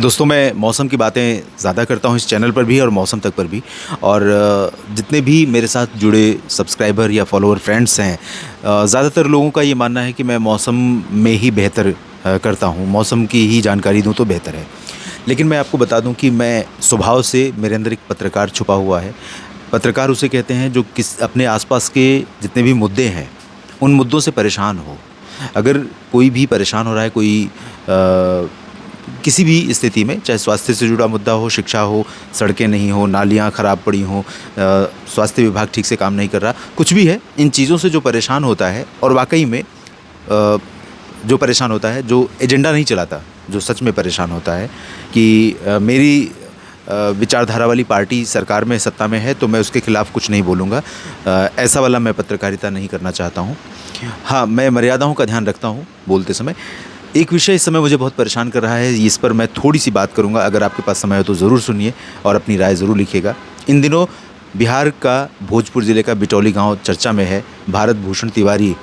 दोस्तों, मैं मौसम की बातें ज़्यादा करता हूँ इस चैनल पर भी और मौसम तक पर भी। और जितने भी मेरे साथ जुड़े सब्सक्राइबर या फॉलोअर फ्रेंड्स हैं, ज़्यादातर लोगों का ये मानना है कि मैं मौसम में ही बेहतर करता हूँ, मौसम की ही जानकारी दूँ तो बेहतर है। लेकिन मैं आपको बता दूँ कि मैं स्वभाव से मेरे अंदर एक पत्रकार छुपा हुआ है। पत्रकार उसे कहते हैं जो अपने आसपास के जितने भी मुद्दे हैं, उन मुद्दों से परेशान हो। अगर कोई भी परेशान हो रहा है, कोई किसी भी स्थिति में, चाहे स्वास्थ्य से जुड़ा मुद्दा हो, शिक्षा हो, सड़कें नहीं हो, नालियाँ ख़राब पड़ी हों, स्वास्थ्य विभाग ठीक से काम नहीं कर रहा, कुछ भी है, इन चीज़ों से जो परेशान होता है और वाक़ई में जो परेशान होता है, जो एजेंडा नहीं चलाता, जो सच में परेशान होता है कि मेरी विचारधारा वाली पार्टी सरकार में, सत्ता में है तो मैं उसके खिलाफ़ कुछ नहीं बोलूँगा। ऐसा वाला मैं पत्रकारिता नहीं करना चाहता हूँ। हाँ, मैं मर्यादाओं का ध्यान रखता हूँ बोलते समय। एक विषय इस समय मुझे बहुत परेशान कर रहा है, इस पर मैं थोड़ी-सी बात करूँगा। अगर आपके पास समय हो तो ज़रूर सुनिए और अपनी राय ज़रूर लिखिएगा। इन दिनों बिहार का भोजपुर ज़िले का बिटौली गाँव चर्चा में है। भारत भूषण तिवारी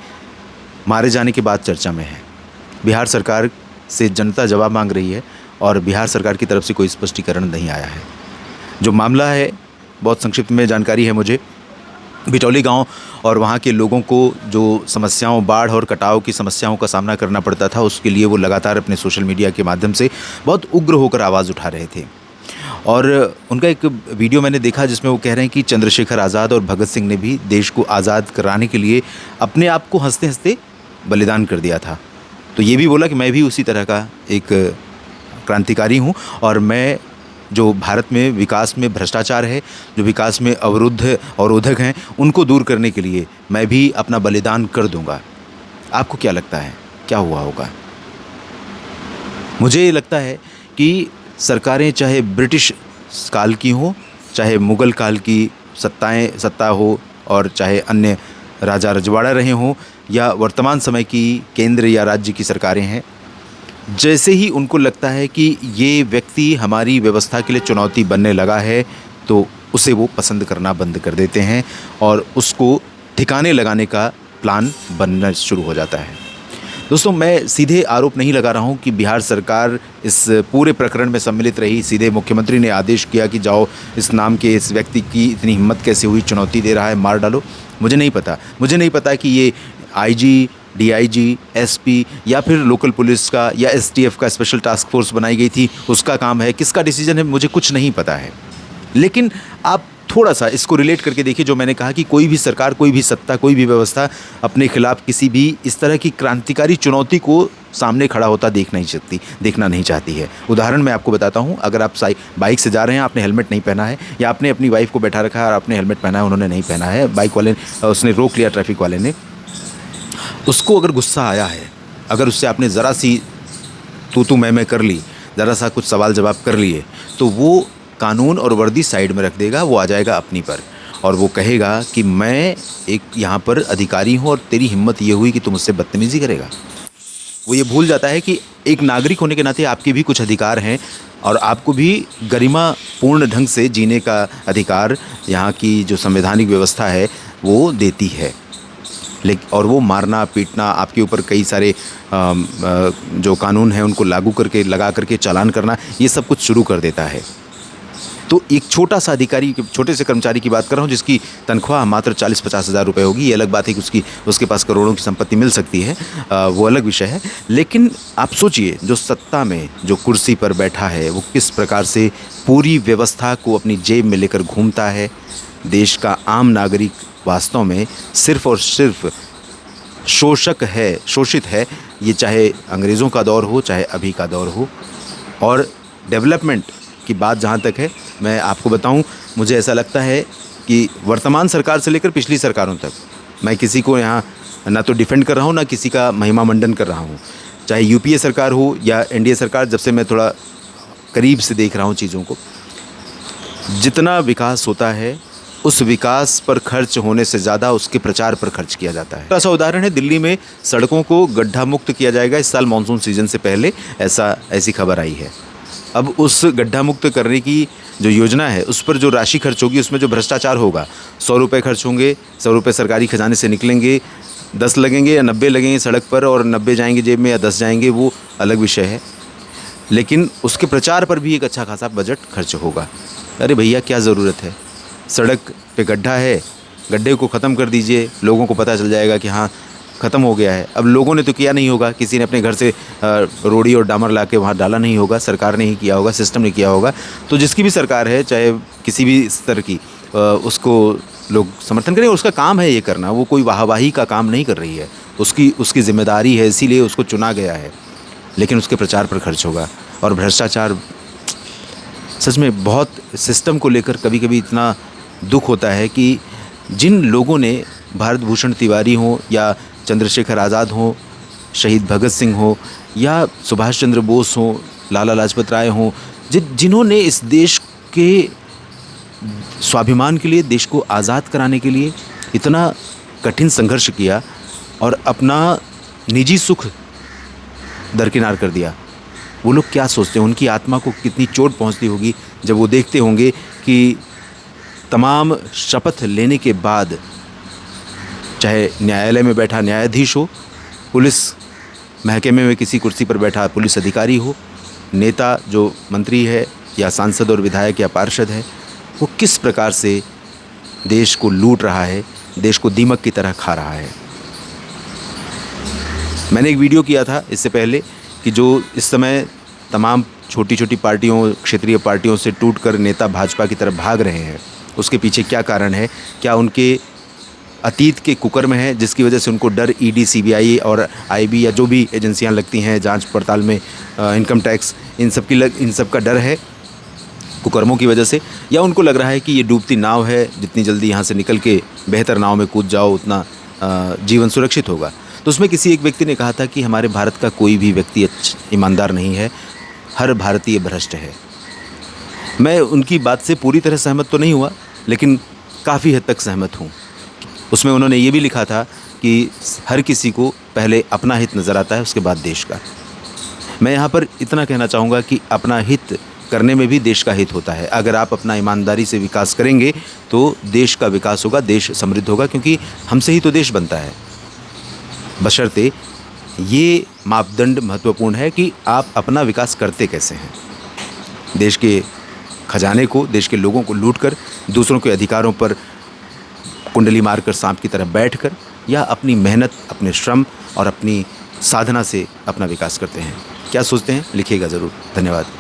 मारे जाने के बाद चर्चा में है। बिहार सरकार से जनता जवाब मांग रही है और बिहार सरकार की तरफ से कोई स्पष्टीकरण नहीं आया है। जो मामला है, बहुत संक्षिप्त में जानकारी है मुझे। बिटौली गाँव और वहाँ के लोगों को जो समस्याओं, बाढ़ और कटाव की समस्याओं का सामना करना पड़ता था, उसके लिए वो लगातार अपने सोशल मीडिया के माध्यम से बहुत उग्र होकर आवाज़ उठा रहे थे। और उनका एक वीडियो मैंने देखा जिसमें वो कह रहे हैं कि चंद्रशेखर आज़ाद और भगत सिंह ने भी देश को आज़ाद कराने के लिए अपने आप को हँसते-हँसते बलिदान कर दिया था। तो ये भी बोला कि मैं भी उसी तरह का एक क्रांतिकारी हूँ और मैं जो भारत में विकास में भ्रष्टाचार है, जो विकास में अवरुद्ध अवरोधक हैं, उनको दूर करने के लिए मैं भी अपना बलिदान कर दूँगा। आपको क्या लगता है, क्या हुआ होगा? मुझे ये लगता है कि सरकारें चाहे ब्रिटिश काल की हों, चाहे मुग़ल काल की सत्ता हो और चाहे अन्य राजा रजवाड़ा रहे हों या वर्तमान समय की केंद्र या राज्य की सरकारें हैं, जैसे ही उनको लगता है कि ये व्यक्ति हमारी व्यवस्था के लिए चुनौती बनने लगा है, तो उसे वो पसंद करना बंद कर देते हैं और उसको ठिकाने लगाने का प्लान बनना शुरू हो जाता है। दोस्तों, मैं सीधे आरोप नहीं लगा रहा हूँ कि बिहार सरकार इस पूरे प्रकरण में सम्मिलित रही। सीधे मुख्यमंत्री ने आदेश किया कि जाओ, इस नाम के इस व्यक्ति की इतनी हिम्मत कैसे हुई, चुनौती दे रहा है, मार डालो। मुझे नहीं पता कि ये आईजी, डीआईजी, एसपी या फिर लोकल पुलिस का या एसटीएफ का स्पेशल टास्क फोर्स बनाई गई थी, उसका काम है, किसका डिसीजन है, मुझे कुछ नहीं पता है। लेकिन आप थोड़ा-सा इसको रिलेट करके देखिए, जो मैंने कहा कि कोई भी सरकार, कोई भी सत्ता, कोई भी व्यवस्था अपने खिलाफ किसी भी इस तरह की क्रांतिकारी चुनौती को सामने खड़ा होता देखना नहीं चाहती है। उदाहरण मैं आपको बताता हूँ। अगर आप बाइक से जा रहे हैं, आपने हेलमेट नहीं पहना है या आपने अपनी वाइफ़ को बैठा रखा है और आपने हेलमेट पहना है, उन्होंने नहीं पहना है, बाइक वाले उसने रोक लिया, ट्रैफिक वाले ने, उसको अगर गुस्सा आया है, अगर उससे आपने ज़रा सी तू-तू मैं कर ली, ज़रा सा कुछ सवाल जवाब कर लिए, तो वो कानून और वर्दी साइड में रख देगा, वो आ जाएगा अपनी पर और वो कहेगा कि मैं एक यहाँ पर अधिकारी हूँ और तेरी हिम्मत ये हुई कि तुम मुझसे बदतमीज़ी करेगा। वो ये भूल जाता है कि एक नागरिक होने के नाते आपके भी कुछ अधिकार हैं और आपको भी गरिमापूर्ण ढंग से जीने का अधिकार यहाँ की जो संवैधानिक व्यवस्था है वो देती है। और वो मारना, पीटना, आपके ऊपर कई सारे जो कानून हैं उनको लगा करके चालान करना, ये सब कुछ शुरू कर देता है। तो एक छोटा सा अधिकारी, छोटे से कर्मचारी की बात कर रहा हूँ जिसकी तनख्वाह मात्र 40-50 हज़ार रुपये होगी। ये अलग बात है कि उसके पास करोड़ों की संपत्ति मिल सकती है, वो अलग विषय है। लेकिन आप सोचिए, जो सत्ता में जो कुर्सी पर बैठा है, वो किस प्रकार से पूरी व्यवस्था को अपनी जेब में लेकर घूमता है। देश का आम नागरिक वास्तव में सिर्फ़ और सिर्फ शोषित है। ये चाहे अंग्रेज़ों का दौर हो, चाहे अभी का दौर हो। और डेवलपमेंट की बात जहाँ तक है, मैं आपको बताऊँ, मुझे ऐसा लगता है कि वर्तमान सरकार से लेकर पिछली सरकारों तक, मैं किसी को यहाँ ना तो डिफेंड कर रहा हूँ, ना किसी का महिमा मंडन कर रहा हूँ। चाहे यूपीए सरकार हो या एनडीए सरकार, जब से मैं थोड़ा करीब से देख रहा हूँ चीज़ों को, जितना विकास होता है उस विकास पर खर्च होने से ज़्यादा उसके प्रचार पर खर्च किया जाता है। ऐसा उदाहरण है, दिल्ली में सड़कों को गड्ढा मुक्त किया जाएगा इस साल मानसून सीजन से पहले, ऐसी खबर आई है। अब उस गड्ढा मुक्त करने की जो योजना है, उस पर जो राशि खर्च होगी, उसमें जो भ्रष्टाचार होगा, 100 रुपये खर्च होंगे, 100 रुपये सरकारी खजाने से निकलेंगे, 10 लगेंगे या 90 लगेंगे सड़क पर और 90 जाएंगे जेब में या 10 जाएंगे, वो अलग विषय है। लेकिन उसके प्रचार पर भी एक अच्छा खासा बजट खर्च होगा। अरे भैया क्या ज़रूरत है, सड़क पे गड्ढा है, गड्ढे को ख़त्म कर दीजिए, लोगों को पता चल जाएगा कि हाँ ख़त्म हो गया है। अब लोगों ने तो किया नहीं होगा, किसी ने अपने घर से रोड़ी और डामर ला के वहाँ डाला नहीं होगा, सरकार ने ही किया होगा, सिस्टम ने किया होगा। तो जिसकी भी सरकार है, चाहे किसी भी स्तर की, उसको लोग समर्थन करें। उसका काम है ये करना, वो कोई वाहवाही का काम नहीं कर रही है, उसकी जिम्मेदारी है, इसीलिए उसको चुना गया है। लेकिन उसके प्रचार पर खर्च होगा। और भ्रष्टाचार, सच में बहुत सिस्टम को लेकर कभी कभी इतना दुख होता है कि जिन लोगों ने, भारत भूषण तिवारी हों या चंद्रशेखर आज़ाद हों, शहीद भगत सिंह हो या सुभाष चंद्र बोस हों, लाला लाजपत राय हों, जिन्होंने इस देश के स्वाभिमान के लिए, देश को आज़ाद कराने के लिए इतना कठिन संघर्ष किया और अपना निजी सुख दरकिनार कर दिया, वो लोग क्या सोचते हैं, उनकी आत्मा को कितनी चोट पहुंचती होगी जब वो देखते होंगे कि तमाम शपथ लेने के बाद, चाहे न्यायालय में बैठा न्यायाधीश हो, पुलिस महकमे में किसी कुर्सी पर बैठा पुलिस अधिकारी हो, नेता जो मंत्री है या सांसद और विधायक या पार्षद है, वो किस प्रकार से देश को लूट रहा है, देश को दीमक की तरह खा रहा है। मैंने एक वीडियो किया था इससे पहले कि जो इस समय तमाम छोटी छोटी पार्टियों, क्षेत्रीय पार्टियों से टूटकर नेता भाजपा की तरफ भाग रहे हैं, उसके पीछे क्या कारण है? क्या उनके अतीत के कुकर्म है जिसकी वजह से उनको डर ईडी, सीबीआई और आईबी या जो भी एजेंसियां लगती हैं जांच पड़ताल में, इनकम टैक्स, इन सब का डर है कुकर्मों की वजह से? या उनको लग रहा है कि ये डूबती नाव है, जितनी जल्दी यहाँ से निकल के बेहतर नाव में कूद जाओ उतना जीवन सुरक्षित होगा? तो उसमें किसी एक व्यक्ति ने कहा था कि हमारे भारत का कोई भी व्यक्ति ईमानदार नहीं है, हर भारतीय भ्रष्ट है। मैं उनकी बात से पूरी तरह सहमत तो नहीं हुआ, लेकिन काफ़ी हद तक सहमत हूँ। उसमें उन्होंने ये भी लिखा था कि हर किसी को पहले अपना हित नज़र आता है, उसके बाद देश का। मैं यहाँ पर इतना कहना चाहूँगा कि अपना हित करने में भी देश का हित होता है। अगर आप अपना ईमानदारी से विकास करेंगे तो देश का विकास होगा, देश समृद्ध होगा, क्योंकि हमसे ही तो देश बनता है। बशर्ते ये मापदंड महत्वपूर्ण है कि आप अपना विकास करते कैसे हैं। देश के खजाने को, देश के लोगों को लूटकर, दूसरों के अधिकारों पर कुंडली मारकर सांप की तरह बैठकर, या अपनी मेहनत, अपने श्रम और अपनी साधना से अपना विकास करते हैं। क्या सोचते हैं? लिखिएगा ज़रूर। धन्यवाद।